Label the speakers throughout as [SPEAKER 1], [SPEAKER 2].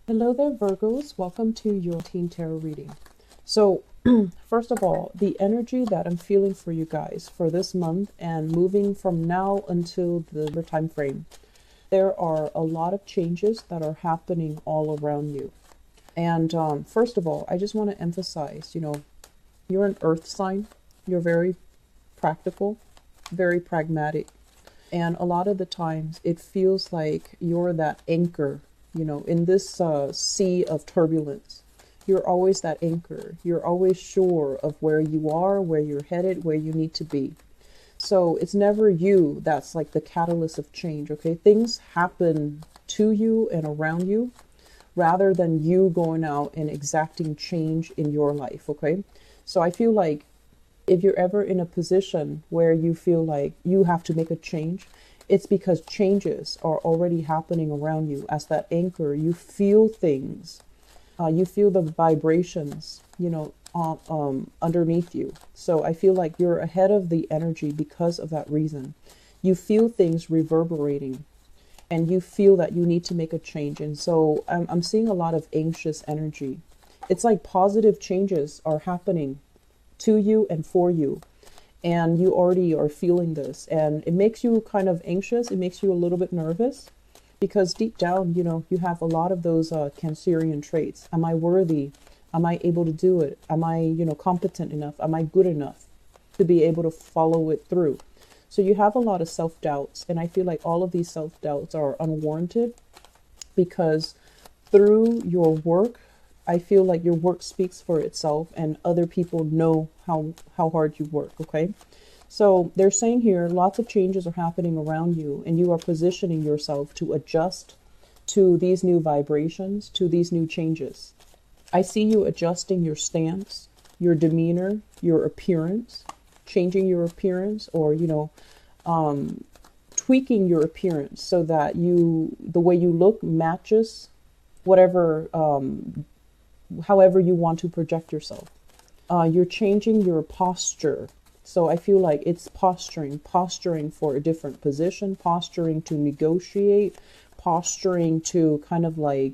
[SPEAKER 1] Hello there, Virgos. Welcome to your Teen Tarot reading. So, first of all, the energy that I'm feeling for you guys for this month and moving from now until the time frame, there are a lot of changes that are happening all around you. And first of all, I just want to emphasize, you're an earth sign. You're very practical, very pragmatic. And a lot of the times it feels like you're that anchor, in this sea of turbulence. You're always that anchor. You're always sure of where you are, where you're headed, where you need to be. So it's never you that's like the catalyst of change, okay? Things happen to you and around you rather than you going out and exacting change in your life, okay? So I feel like if you're ever in a position where you feel like you have to make a change, it's because changes are already happening around you. As that anchor, you feel things, you feel the vibrations, underneath you. So I feel like you're ahead of the energy because of that reason. You feel things reverberating and you feel that you need to make a change. And so I'm seeing a lot of anxious energy. It's like positive changes are happening to you and for you. And you already are feeling this. And it makes you kind of anxious. It makes you a little bit nervous because deep down, you have a lot of those Cancerian traits. Am I worthy? Am I able to do it? Am I, competent enough? Am I good enough to be able to follow it through? So you have a lot of self-doubts. And I feel like all of these self-doubts are unwarranted because through your work, I feel like your work speaks for itself and other people know how hard you work, okay? So they're saying here lots of changes are happening around you and you are positioning yourself to adjust to these new vibrations, to these new changes. I see you adjusting your stance, your demeanor, your appearance, changing your appearance or, tweaking your appearance so that the way you look matches whatever however you want to project yourself. You're changing your posture. So I feel like it's posturing for a different position, posturing to negotiate, posturing to kind of like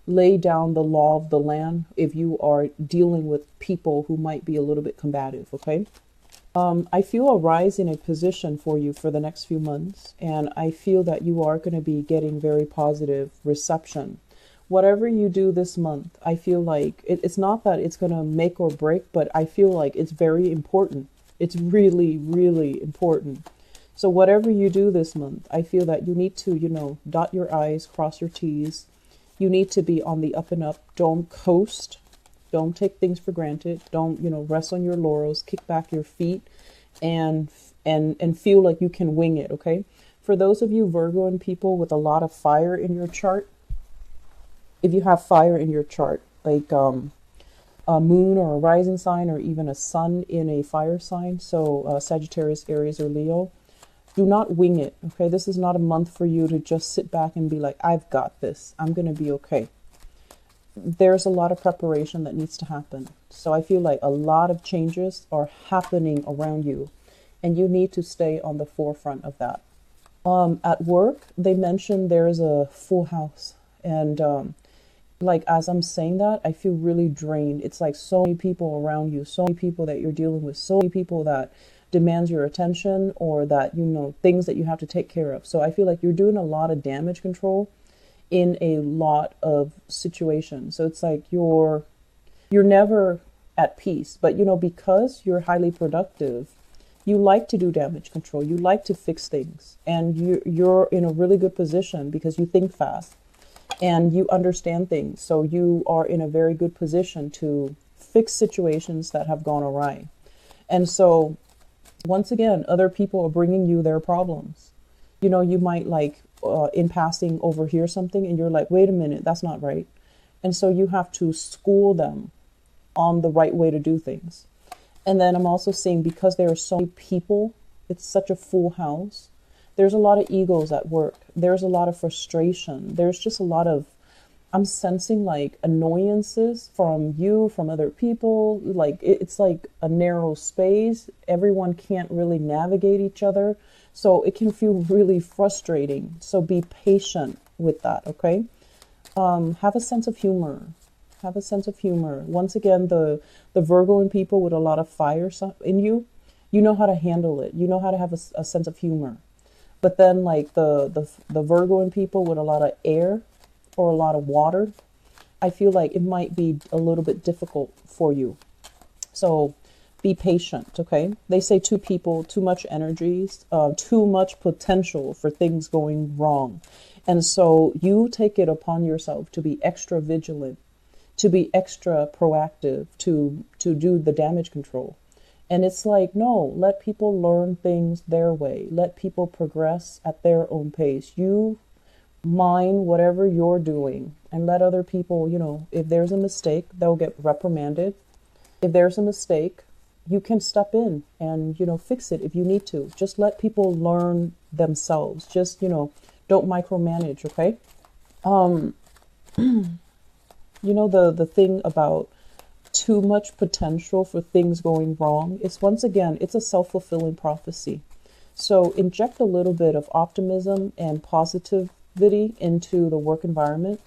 [SPEAKER 1] lay down the law of the land if you are dealing with people who might be a little bit combative, okay? I feel a rise in a position for you for the next few months, and I feel that you are going to be getting very positive reception. Whatever you do this month, I feel like it's not that it's going to make or break, but I feel like it's very important. It's really, really important. So whatever you do this month, I feel that you need to, dot your I's, cross your T's. You need to be on the up and up. Don't coast. Don't take things for granted. Don't, rest on your laurels, kick back your feet and feel like you can wing it, okay? For those of you Virgo and people with a lot of fire in your chart, if you have fire in your chart, like a moon or a rising sign or even a sun in a fire sign, so Sagittarius, Aries, or Leo, do not wing it, okay? This is not a month for you to just sit back and be like, I've got this. I'm going to be okay. There's a lot of preparation that needs to happen. So I feel like a lot of changes are happening around you, and you need to stay on the forefront of that. At work, they mentioned there's a full house, and like as I'm saying that, I feel really drained. It's like so many people around you, so many people that you're dealing with, so many people that demands your attention or that, things that you have to take care of. So I feel like you're doing a lot of damage control in a lot of situations. So it's like you're never at peace, but because you're highly productive, you like to do damage control. You like to fix things, and you're in a really good position because you think fast and you understand things. So you are in a very good position to fix situations that have gone awry. And so once again, other people are bringing you their problems. You might in passing overhear something and you're like, wait a minute, that's not right. And so you have to school them on the right way to do things. And then I'm also seeing because there are so many people, it's such a full house. There's a lot of egos at work. There's a lot of frustration. There's just a lot of, I'm sensing like annoyances from you, from other people. Like it's like a narrow space. Everyone can't really navigate each other. So it can feel really frustrating. So be patient with that, okay? Have a sense of humor. Have a sense of humor. Once again, the Virgo in people with a lot of fire in you, you know how to handle it. You know how to have a sense of humor. But then, like the Virgo in people with a lot of air or a lot of water, I feel like it might be a little bit difficult for you. So be patient, okay? They say two people, too much energies, too much potential for things going wrong. And so you take it upon yourself to be extra vigilant, to be extra proactive, to do the damage control. And it's like, no, let people learn things their way. Let people progress at their own pace. You mind whatever you're doing and let other people, if there's a mistake, they'll get reprimanded. If there's a mistake, you can step in and, fix it if you need to. Just let people learn themselves. Just, don't micromanage, okay? The thing about too much potential for things going wrong is, once again, it's a self-fulfilling prophecy. So inject a little bit of optimism and positivity into the work environment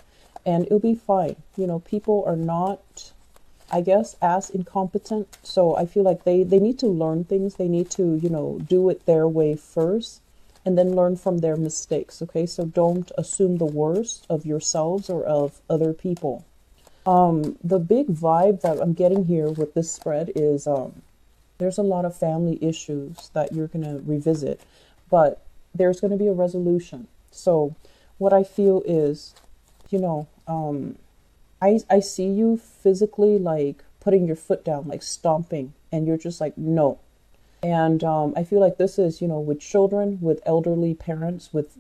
[SPEAKER 1] and it'll be fine. People are not, I guess, as incompetent. So I feel like they need to learn things. They need to, do it their way first and then learn from their mistakes. Okay. So don't assume the worst of yourselves or of other people. The big vibe that I'm getting here with this spread is, there's a lot of family issues that you're going to revisit, but there's going to be a resolution. So what I feel is, I see you physically like putting your foot down, like stomping, and you're just like, no. And I feel like this is, with children, with elderly parents, with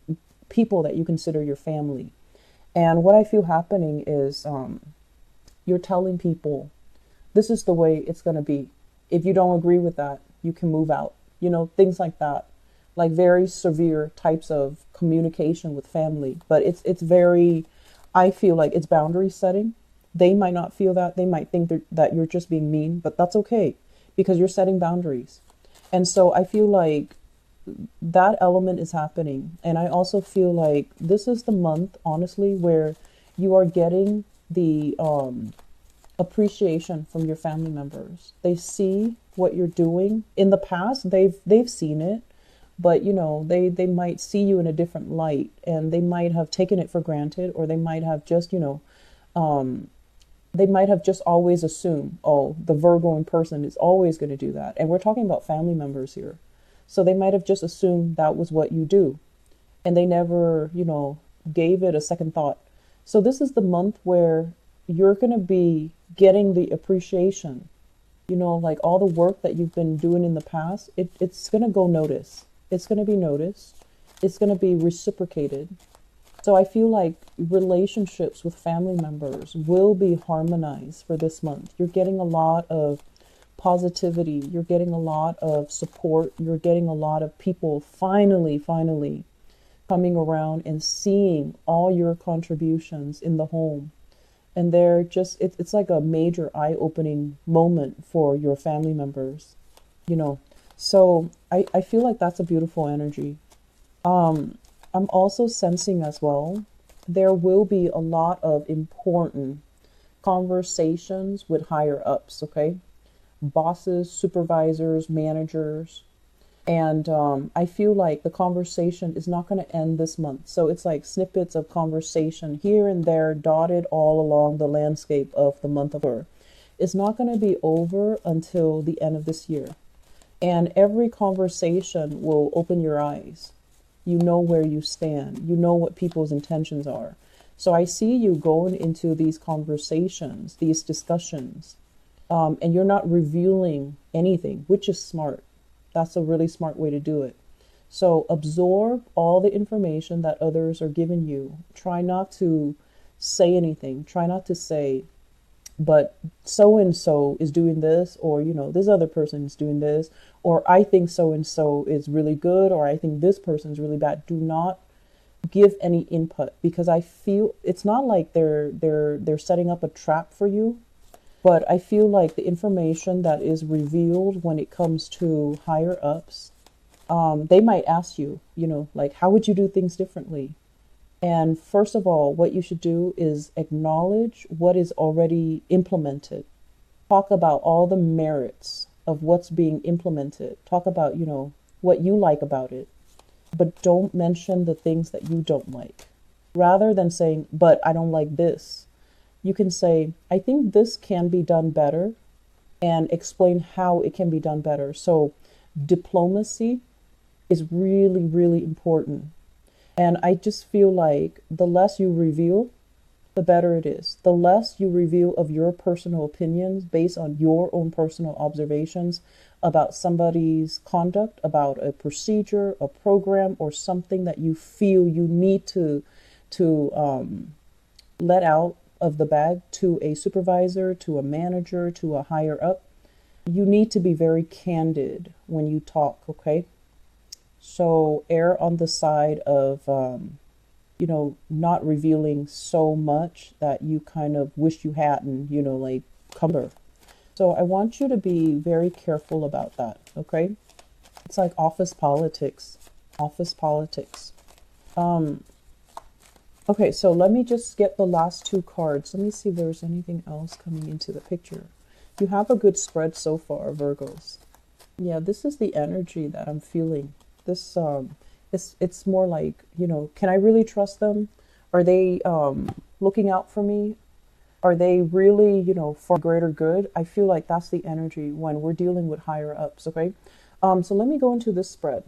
[SPEAKER 1] people that you consider your family. And what I feel happening is you're telling people this is the way it's going to be. If you don't agree with that, you can move out, things like that. Like very severe types of communication with family. But it's very, I feel like it's boundary setting. They might not feel that. They might think that you're just being mean, but that's okay because you're setting boundaries. And so I feel like that element is happening. And I also feel like this is the month, honestly, where you are getting the appreciation from your family members. They see what you're doing. In the past, they've seen it, but they might see you in a different light, and they might have taken it for granted, or they might have just they might have just always assumed, oh, the Virgo in person is always going to do that. And we're talking about family members here. So they might have just assumed that was what you do. And they never, gave it a second thought. So this is the month where you're going to be getting the appreciation, like all the work that you've been doing in the past, it's going to go notice. It's going to be noticed. It's going to be reciprocated. So I feel like relationships with family members will be harmonized for this month. You're getting a lot of positivity. You're getting a lot of support. You're getting a lot of people finally coming around and seeing all your contributions in the home. And they're just, it's like a major eye-opening moment for your family members, So I feel like that's a beautiful energy. I'm also sensing as well, there will be a lot of important conversations with higher ups, okay? Bosses, supervisors, managers. And I feel like the conversation is not going to end this month. So it's like snippets of conversation here and there dotted all along the landscape of the month of October. It's not going to be over until the end of this year. And every conversation will open your eyes. You know where you stand. You know what people's intentions are. So I see you going into these conversations, these discussions, and you're not revealing anything, which is smart. That's a really smart way to do it. So absorb all the information that others are giving you. Try not to say anything. Try not to say, but so-and-so is doing this, or, this other person is doing this, or I think so-and-so is really good, or I think this person is really bad. Do not give any input, because I feel it's not like they're setting up a trap for you, but I feel like the information that is revealed when it comes to higher ups, they might ask you, like, how would you do things differently? And first of all, what you should do is acknowledge what is already implemented. Talk about all the merits of what's being implemented. Talk about, what you like about it. But don't mention the things that you don't like. Rather than saying, but I don't like this, you can say, I think this can be done better, and explain how it can be done better. So diplomacy is really, really important. And I just feel like the less you reveal, the better it is. The less you reveal of your personal opinions based on your own personal observations about somebody's conduct, about a procedure, a program, or something that you feel you need to let out of the bag to a supervisor, to a manager, to a higher up. You need to be very candid when you talk, okay? So err on the side of, not revealing so much that you kind of wish you hadn't, like cumber. So I want you to be very careful about that, okay? It's like office politics. Office politics. Okay, so let me just get the last two cards. Let me see if there's anything else coming into the picture. You have a good spread so far, Virgos. Yeah, this is the energy that I'm feeling. This, it's more like, can I really trust them? Are they looking out for me? Are they really, for greater good? I feel like that's the energy when we're dealing with higher ups, okay? So let me go into this spread.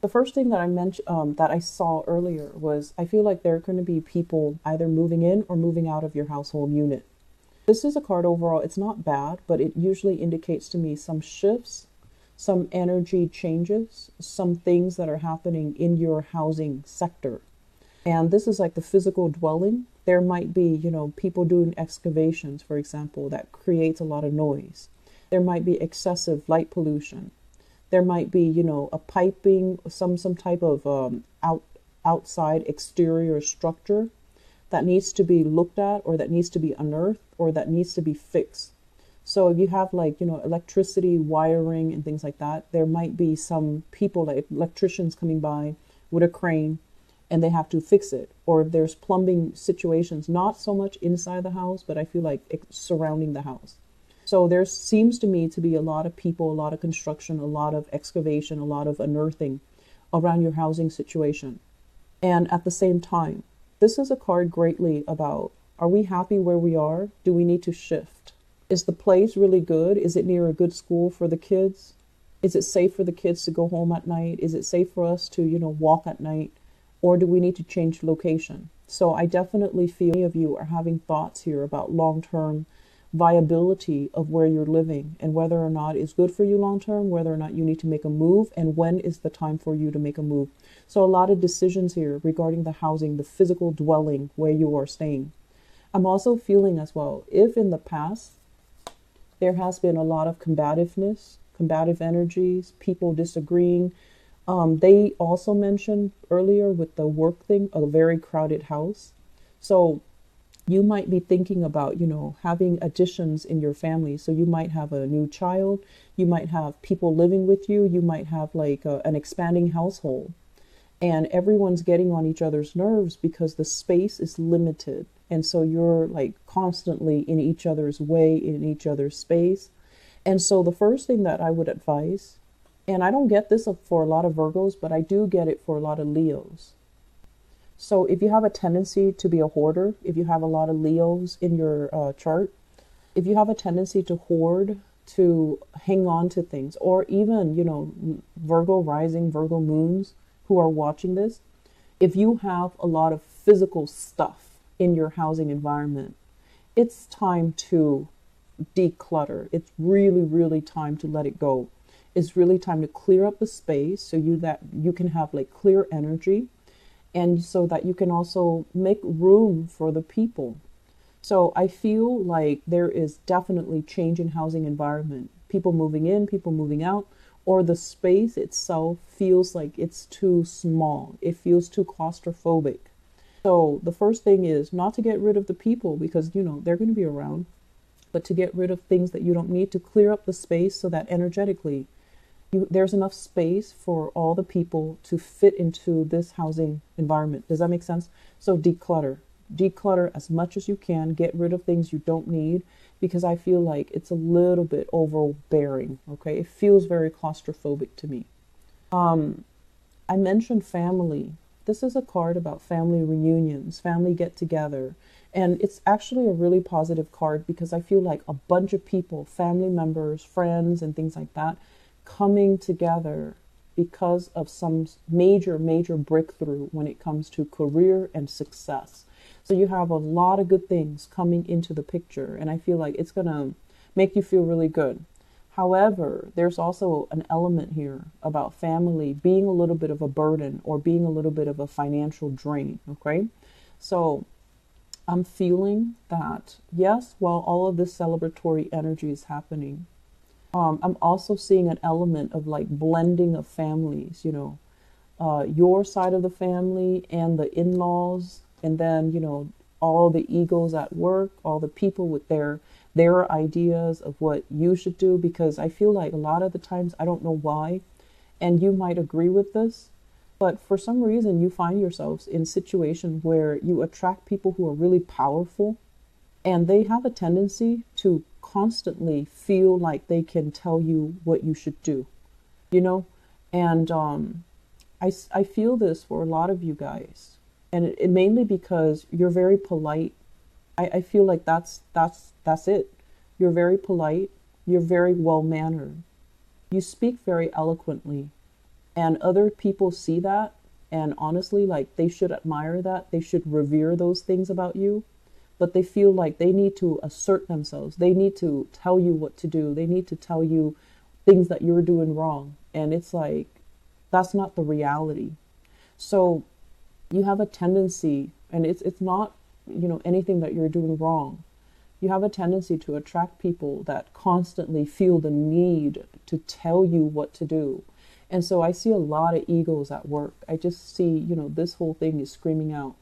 [SPEAKER 1] The first thing that I mentioned, that I saw earlier was I feel like there are going to be people either moving in or moving out of your household unit. This is a card overall. It's not bad, but it usually indicates to me some shifts, some energy changes, some things that are happening in your housing sector. And this is like the physical dwelling. There might be, people doing excavations, for example, that creates a lot of noise. There might be excessive light pollution. There might be, a piping, some type of outside exterior structure that needs to be looked at, or that needs to be unearthed, or that needs to be fixed. So if you have electricity, wiring, and things like that, there might be some people, like electricians coming by with a crane, and they have to fix it. Or if there's plumbing situations, not so much inside the house, but I feel like it's surrounding the house. So there seems to me to be a lot of people, a lot of construction, a lot of excavation, a lot of unearthing around your housing situation. And at the same time, this is a card greatly about, are we happy where we are? Do we need to shift? Is the place really good? Is it near a good school for the kids? Is it safe for the kids to go home at night? Is it safe for us to, walk at night? Or do we need to change location? So I definitely feel many of you are having thoughts here about long-term viability of where you're living, and whether or not it's good for you long term, whether or not you need to make a move, and when is the time for you to make a move. So a lot of decisions here regarding the housing, the physical dwelling where you are staying. I'm also feeling as well, if in the past there has been a lot of combativeness, combative energies, people disagreeing. They also mentioned earlier with the work thing, a very crowded house. So you might be thinking about, having additions in your family. So you might have a new child, you might have people living with you, you might have like an expanding household. And everyone's getting on each other's nerves because the space is limited. And so you're like constantly in each other's way, in each other's space. And so the first thing that I would advise, and I don't get this for a lot of Virgos, but I do get it for a lot of Leos. So if you have a tendency to be a hoarder, if you have a lot of Leos in your chart, if you have a tendency to hoard, to hang on to things, or even, Virgo rising, Virgo moons who are watching this, if you have a lot of physical stuff in your housing environment, it's time to declutter. It's really, really time to let it go. It's really time to clear up the space so you can have like clear energy. And so that you can also make room for the people. So I feel like there is definitely change in housing environment. People moving in, people moving out, or the space itself feels like it's too small. It feels too claustrophobic. So the first thing is not to get rid of the people because, they're going to be around, but to get rid of things that you don't need, to clear up the space so that energetically There's enough space for all the people to fit into this housing environment. Does that make sense? So declutter as much as you can, get rid of things you don't need, because I feel like it's a little bit overbearing. Okay, it feels very claustrophobic to me. I mentioned family. This is a card about family reunions, family get together. And it's actually a really positive card because I feel like a bunch of people, family members, friends, and things like that, coming together because of some major breakthrough when it comes to career and success. So you have a lot of good things coming into the picture, and I feel like it's going to make you feel really good. However, there's also an element here about family being a little bit of a burden or being a little bit of a financial drain, okay? So I'm feeling that, yes, while all of this celebratory energy is happening, I'm also seeing an element of like blending of families, your side of the family and the in-laws, and then, all the egos at work, all the people with their ideas of what you should do, because I feel like a lot of the times, I don't know why, and you might agree with this, but for some reason you find yourselves in situations where you attract people who are really powerful, and they have a tendency to constantly feel like they can tell you what you should do, and I feel this for a lot of you guys, and it mainly because you're very polite. I feel like that's it. You're very polite. You're very well mannered. You speak very eloquently, and other people see that. And honestly, like they should admire that. They should revere those things about you. But they feel like they need to assert themselves. They need to tell you what to do. They need to tell you things that you're doing wrong. And it's like, that's not the reality. So you have a tendency, and it's not, anything that you're doing wrong. You have a tendency to attract people that constantly feel the need to tell you what to do. And so I see a lot of egos at work. I just see, this whole thing is screaming out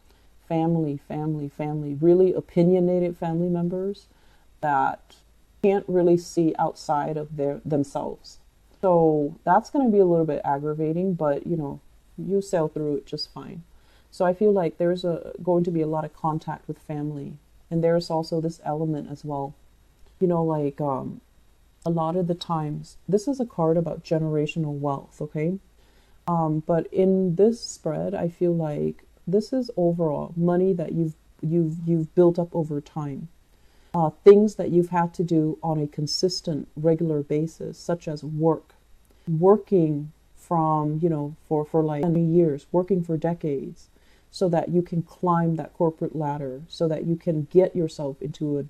[SPEAKER 1] family, family, family, really opinionated family members that can't really see outside of themselves. So that's going to be a little bit aggravating, but you sail through it just fine. So I feel like there's going to be a lot of contact with family. And there's also this element as well. A lot of the times, this is a card about generational wealth, okay? But in this spread, I feel like this is overall money that you've built up over time. Things that you've had to do on a consistent, regular basis, such as working from, for like many years, working for decades, so that you can climb that corporate ladder, so that you can get yourself into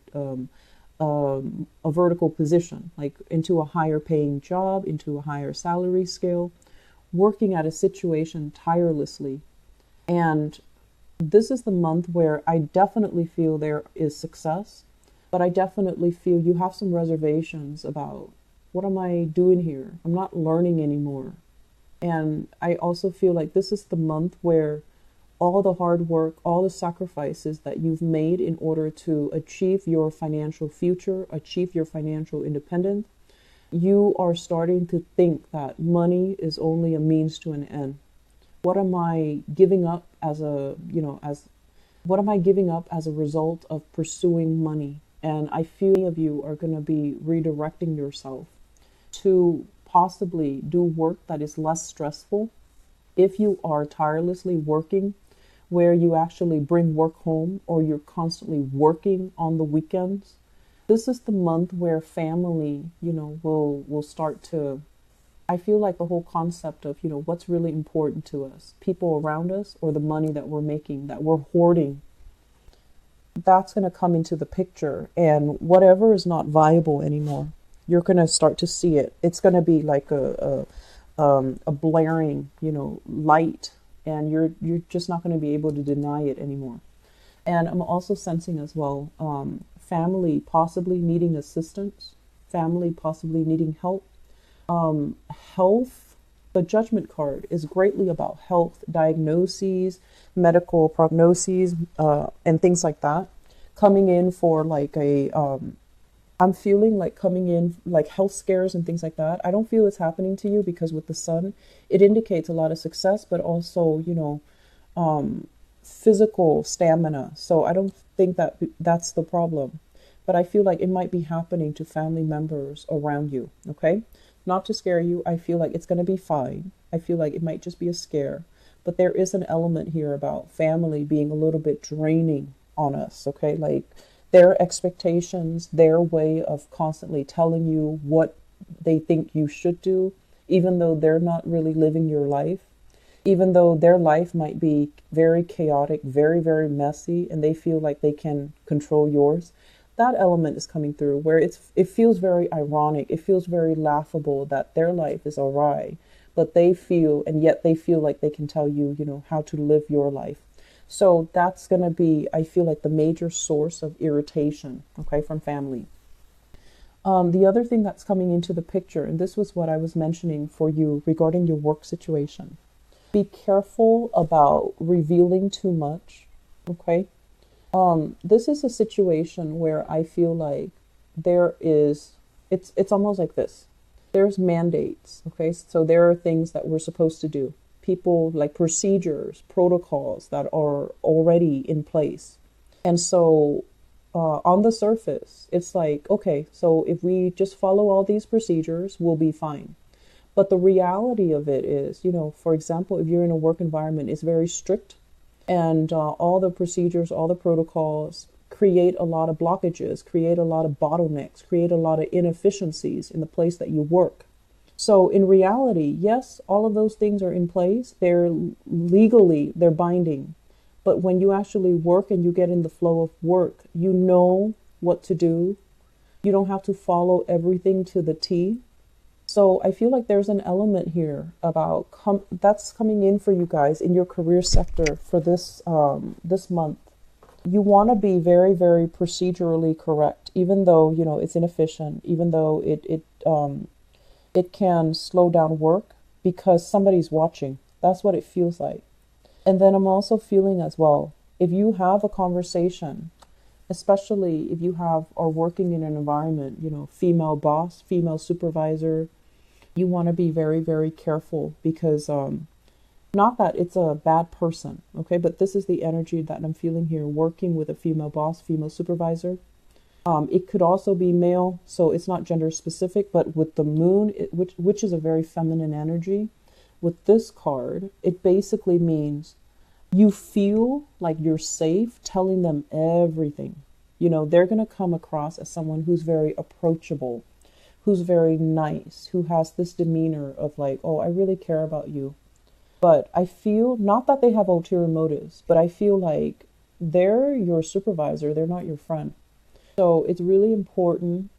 [SPEAKER 1] a vertical position, like into a higher paying job, into a higher salary scale, working at a situation tirelessly. And this is the month where I definitely feel there is success, but I definitely feel you have some reservations about, what am I doing here? I'm not learning anymore. And I also feel like this is the month where all the hard work, all the sacrifices that you've made in order to achieve your financial future, achieve your financial independence, you are starting to think that money is only a means to an end. What am I giving up what am I giving up as a result of pursuing money? And I feel many of you are going to be redirecting yourself to possibly do work that is less stressful. If you are tirelessly working, where you actually bring work home, or you're constantly working on the weekends, this is the month where family, will start to, I feel like the whole concept of, what's really important to us, people around us, or the money that we're making, that we're hoarding, that's going to come into the picture. And whatever is not viable anymore, you're going to start to see it. It's going to be like a blaring, light, and you're just not going to be able to deny it anymore. And I'm also sensing as well, family possibly needing assistance, family possibly needing help. Health, the judgment card is greatly about health, diagnoses, medical prognoses, and things like that, coming in for like a I'm feeling like coming in like health scares and things like that. I don't feel it's happening to you because with the sun, it indicates a lot of success, but also, physical stamina. So I don't think that that's the problem. But I feel like it might be happening to family members around you, okay? Not to scare you. I feel like it's going to be fine. I feel like it might just be a scare. But there is an element here about family being a little bit draining on us, okay? Like their expectations, their way of constantly telling you what they think you should do, even though they're not really living your life, even though their life might be very chaotic, very, very messy, and they feel like they can control yours. That element is coming through where it feels very ironic. It feels very laughable that their life is awry, but they feel, and yet they feel like they can tell you, how to live your life. So that's going to be, I feel like, the major source of irritation, okay, from family. The other thing that's coming into the picture, and this was what I was mentioning for you regarding your work situation. Be careful about revealing too much, okay? This is a situation where I feel like it's almost like this. There's mandates, okay? So there are things that we're supposed to do. People like procedures, protocols that are already in place. And so on the surface, it's like, okay, so if we just follow all these procedures, we'll be fine. But the reality of it is, for example, if you're in a work environment, it's very strict, and all the procedures, all the protocols create a lot of blockages, create a lot of bottlenecks, create a lot of inefficiencies in the place that you work. So in reality, yes, all of those things are in place. They're legally, they're binding. But when you actually work and you get in the flow of work, you know what to do. You don't have to follow everything to the T. So I feel like there's an element here about that's coming in for you guys in your career sector for this month. You want to be very, very procedurally correct, even though it's inefficient, even though it can slow down work because somebody's watching. That's what it feels like. And then I'm also feeling as well, if you have a conversation, especially if you are working in an environment, female boss, female supervisor, you want to be very, very careful because not that it's a bad person, okay, but this is the energy that I'm feeling here working with a female boss, female supervisor. It could also be male, so it's not gender specific, but with the moon, which is a very feminine energy, with this card, it basically means you feel like you're safe telling them everything. They're going to come across as someone who's very approachable, who's very nice, who has this demeanor of like, oh, I really care about you. But I feel, not that they have ulterior motives, but I feel like they're your supervisor, they're not your friend. So it's really important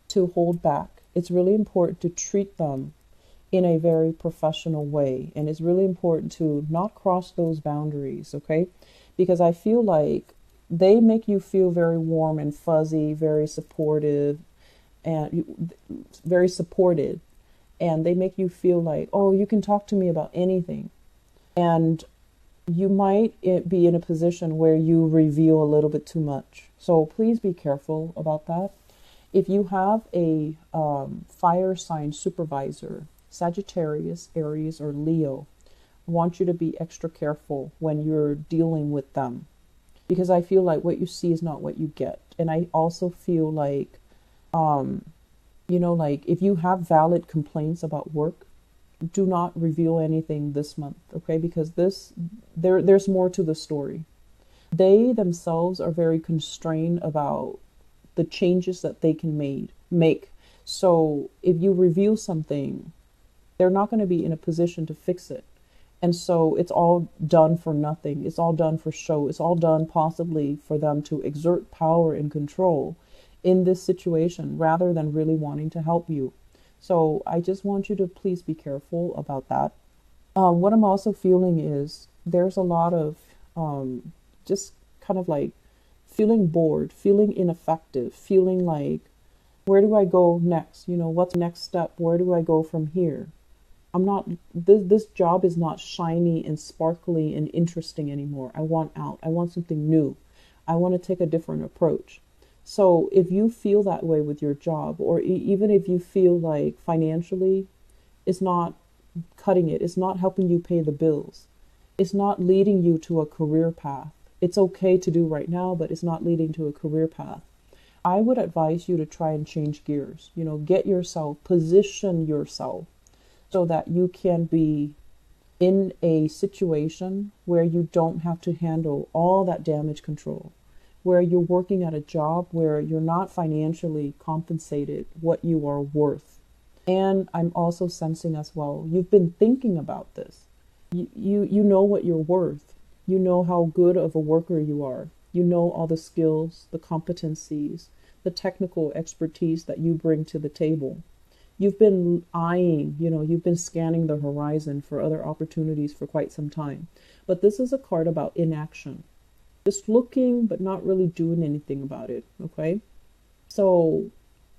[SPEAKER 1] to hold back. It's really important to treat them in a very professional way. And it's really important to not cross those boundaries, okay? Because I feel like they make you feel very warm and fuzzy, very supportive, and very supported. And they make you feel like, oh, you can talk to me about anything. And you might be in a position where you reveal a little bit too much. So please be careful about that. If you have a fire sign supervisor, Sagittarius, Aries, or Leo, I want you to be extra careful when you're dealing with them. Because I feel like what you see is not what you get. And I also feel like, like if you have valid complaints about work, do not reveal anything this month, okay? Because there's more to the story. They themselves are very constrained about the changes that they can make. So if you reveal something, they're not going to be in a position to fix it. And so it's all done for nothing. It's all done for show. It's all done possibly for them to exert power and control in this situation rather than really wanting to help you. So I just want you to please be careful about that. What I'm also feeling is there's a lot of just kind of like feeling bored, feeling ineffective, feeling like, where do I go next? What's the next step? Where do I go from here? This job is not shiny and sparkly and interesting anymore. I want out. I want something new. I want to take a different approach. So if you feel that way with your job, or even if you feel like financially it's not cutting it, it's not helping you pay the bills, it's not leading you to a career path. It's okay to do right now, but it's not leading to a career path. I would advise you to try and change gears. Get yourself, position yourself so that you can be in a situation where you don't have to handle all that damage control, where you're working at a job where you're not financially compensated what you are worth. And I'm also sensing as well, you've been thinking about this. You know what you're worth. You know how good of a worker you are. You know all the skills, the competencies, the technical expertise that you bring to the table. You've been eyeing, you've been scanning the horizon for other opportunities for quite some time. But this is a card about inaction. Just looking, but not really doing anything about it, okay? So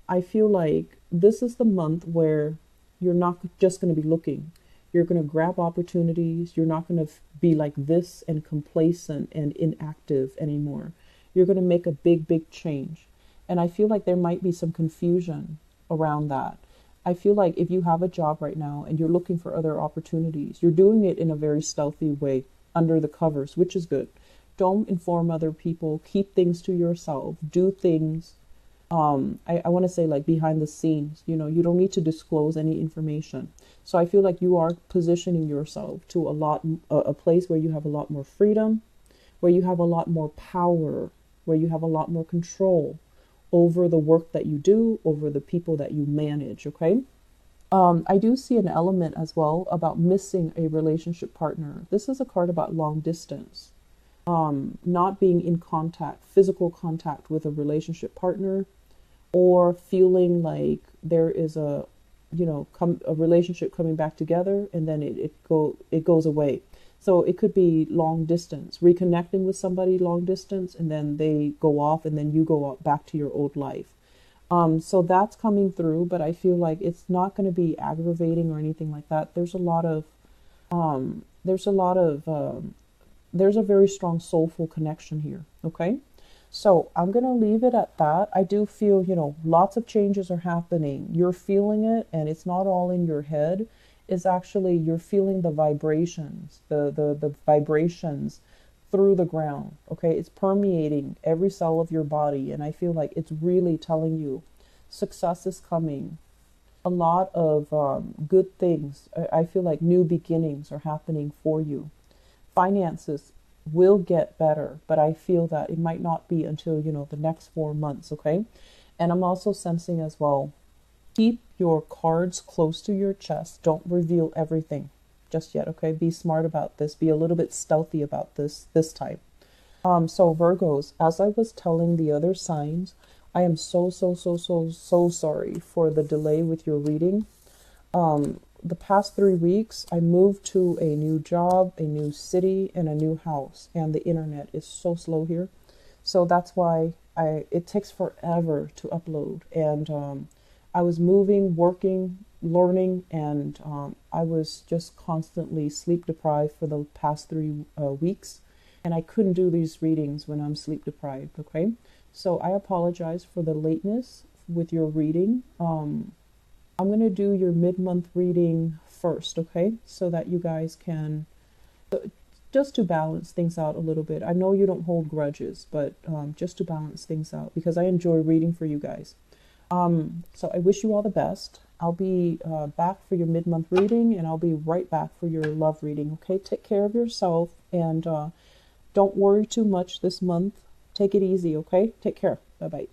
[SPEAKER 1] I feel like this is the month where you're not just going to be looking. You're going to grab opportunities. You're not going to be like this and complacent and inactive anymore. You're going to make a big, big change. And I feel like there might be some confusion around that. I feel like if you have a job right now and you're looking for other opportunities, you're doing it in a very stealthy way under the covers, which is good. Don't inform other people. Keep things to yourself. Do things, I want to say like behind the scenes. You don't need to disclose any information. So I feel like you are positioning yourself to a place where you have a lot more freedom, where you have a lot more power, where you have a lot more control over the work that you do, over the people that you manage, okay? I do see an element as well about missing a relationship partner. This is a card about long distance, not being in contact, physical contact with a relationship partner, or feeling like there is a relationship coming back together and then it goes away. So it could be long distance, reconnecting with somebody long distance, and then they go off and then you go back to your old life. So that's coming through, but I feel like it's not going to be aggravating or anything like that. There's a very strong soulful connection here. Okay. So I'm going to leave it at that. I do feel, lots of changes are happening. You're feeling it, and it's not all in your head. It's actually, you're feeling the vibrations, the vibrations through the ground. Okay. It's permeating every cell of your body. And I feel like it's really telling you success is coming. A lot of good things. I feel like new beginnings are happening for you. Finances will get better, but I feel that it might not be until, the next 4 months, okay? And I'm also sensing as well, keep your cards close to your chest. Don't reveal everything just yet, okay? Be smart about this. Be a little bit stealthy about this time. So Virgos, as I was telling the other signs, I am so sorry for the delay with your reading. The past 3 weeks, I moved to a new job, a new city, and a new house, and the internet is so slow here. So that's why it takes forever to upload. And I was moving, working, learning, and I was just constantly sleep deprived for the past 3 weeks. And I couldn't do these readings when I'm sleep deprived, okay? So I apologize for the lateness with your reading. I'm going to do your mid-month reading first, okay? So that you guys can, just to balance things out a little bit. I know you don't hold grudges, but just to balance things out, because I enjoy reading for you guys. So I wish you all the best. I'll be back for your mid-month reading, and I'll be right back for your love reading, okay? Take care of yourself, and don't worry too much this month. Take it easy, okay? Take care. Bye-bye.